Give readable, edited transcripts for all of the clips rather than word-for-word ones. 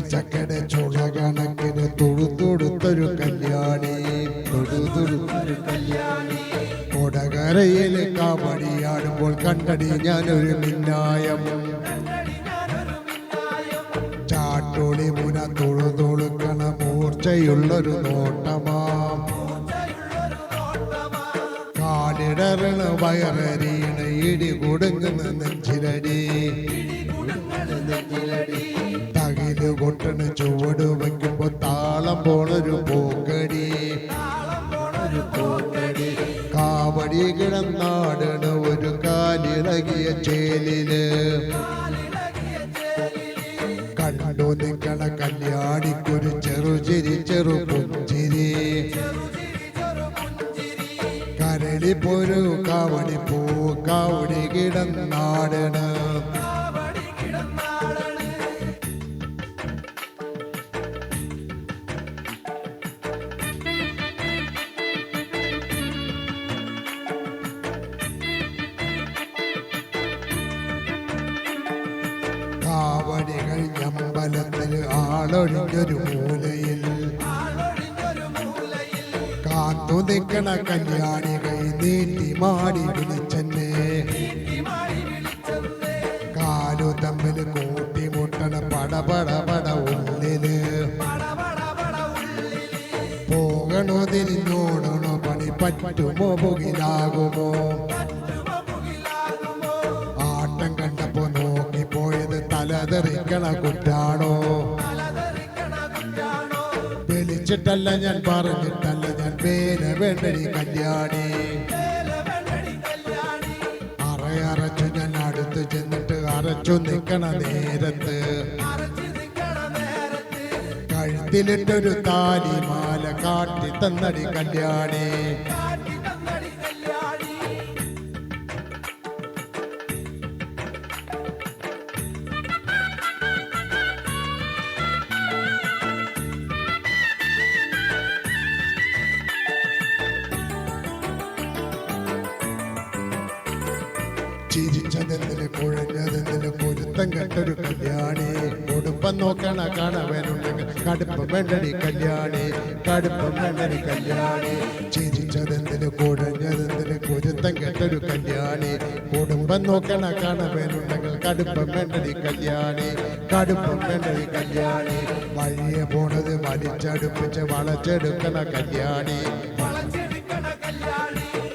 ചക്കട ചുള കണക്കിന് തൊടുത്തൊടുത്തൊരു കല്യാണി തൊടുത്തൊടുത്തൊരു കല്യാണി കൊടകരയിലെ കാവടിയാടുമ്പോൾ കണ്ടടി ഞാനൊരു മിന്നായം ചാട്ടോളി മുന തൊഴുതൊളുക്കണ മൂർച്ചയുള്ളൊരു നോട്ടമാം കാലിടറണ വയറരീണ ഇടി കൊടുങ്ങുന്ന നെഞ്ചിലടി തകില് കൊട്ടണ ചുവട് വയ്ക്കുമ്പോ താളം പോണൊരു പോക്കടി കാവടി കിടന്നാടണ ഒരു കാലിളകിയ ചേലില് കണ്ടു നിൽക്കണ കല്യാണിക്കൊരു ചെറുചിരി ചെറു പുഞ്ചിരി കരളിപ്പൊരു കാവടി പൂ കാവടി കിടന്നാടണ കാവടികൾ അമ്പലത്തിൽ ആളൊഴിഞ്ഞൊരു മൂലയിൽ കാത്തു നിൽക്കണ കല്യാണി കൈ നീട്ടി മാടി വിളിച്ചെന്നെ കാലു തമ്മിൽ കൂട്ടിമുട്ടണ പടപടപട ഉള്ളില് പോകണോ തിരിഞ്ഞോടണോ പണി പറ്റുമോ പുകിലാകുമോ ആട്ടം കണ്ടപ്പോ നോക്കിപ്പോയത് തലതെറിക്കണ കുറ്റാണോ വിളിച്ചിട്ടല്ല ഞാൻ പറഞ്ഞിട്ടല്ല ഞാൻ വേല വേണ്ടടി കല്യാണി അറയറച്ചു ഞാൻ അടുത്ത് ചെന്നിട്ട് അരച്ചു നിൽക്കണ നേരത്ത് കഴുത്തിലിട്ടൊരു താലിമാല കാട്ടി തന്നടി കല്യാണി ചിരിച്ചതെന്തിന് കുഴഞ്ഞതെന്തിന് പൊരുത്തം കെട്ടൊരു കല്യാണി കൊടുപ്പം നോക്കണ കാണവനുണ്ടെങ്കിൽ കടുപ്പം വേണ്ടടി കല്യാണി കടുപ്പം വേണ്ടടി കല്യാണി ചിരിച്ചതെന്തിന് കുഴഞ്ഞതെന്തിന് പൊരുത്തം കെട്ടൊരു കല്യാണി കുടുംബം നോക്കണ കാണവനുണ്ടെങ്കിൽ കടുപ്പം വേണ്ടടി കല്യാണി കടുപ്പം വേണ്ടടി കല്യാണി വഴിയെ പോണത് വലിച്ചടുപ്പിച്ച് വളച്ചെടുക്കണ കല്യാണി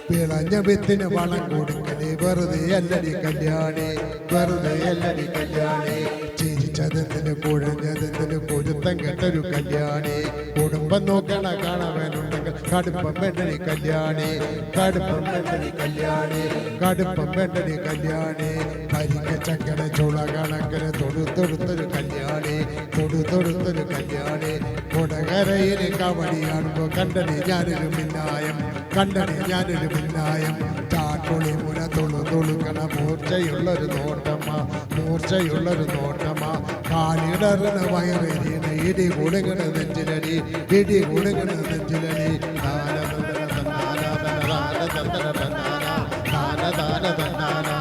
വിളഞ്ഞ വിത്തിന് വളം കൊടുക്കലേ വെറുതെ അല്ലടി കല്യാണി വെറുതെ അല്ലടി കല്യാണി ചിരിച്ചതെന്തിന് കുഴഞ്ഞതെന്തിന് പൊരുത്തം കെട്ടൊരു കല്യാണി കുടുംബം നോക്കണ കാണാനുണ്ടെങ്കിൽ കടുപ്പം വേണ്ടടി കല്യാണി കടുപ്പം വേണ്ടടി കല്യാണി കടുപ്പം വേണ്ടടി കല്യാണി കരിക്ക ചക്കട ചുള കണക്കിന് തൊടുത്തൊടുത്തൊരു കല്യാണി തൊടുത്തൊടുത്തൊരു കല്യാണി കൊടകരയിലെ കവടിയാടുമ്പോ കണ്ടടി ഞാനൊരു മിന്നായം കണ്ടടി ഞാനൊരു മിന്നായം ചാട്ടൊളി മുന തൊളുതൊളുക്കണ മൂർച്ചയുള്ളൊരു നോട്ടമാ മൂർച്ചയുള്ളൊരു നോട്ടമാ കാലിടറണ വയറെരിയണ ഇടി കൊടുങ്ങണ നെഞ്ചിലടി ഇടി കൊടുങ്ങണ നെഞ്ചിലടി താന തന്ന താന താന താന താന താന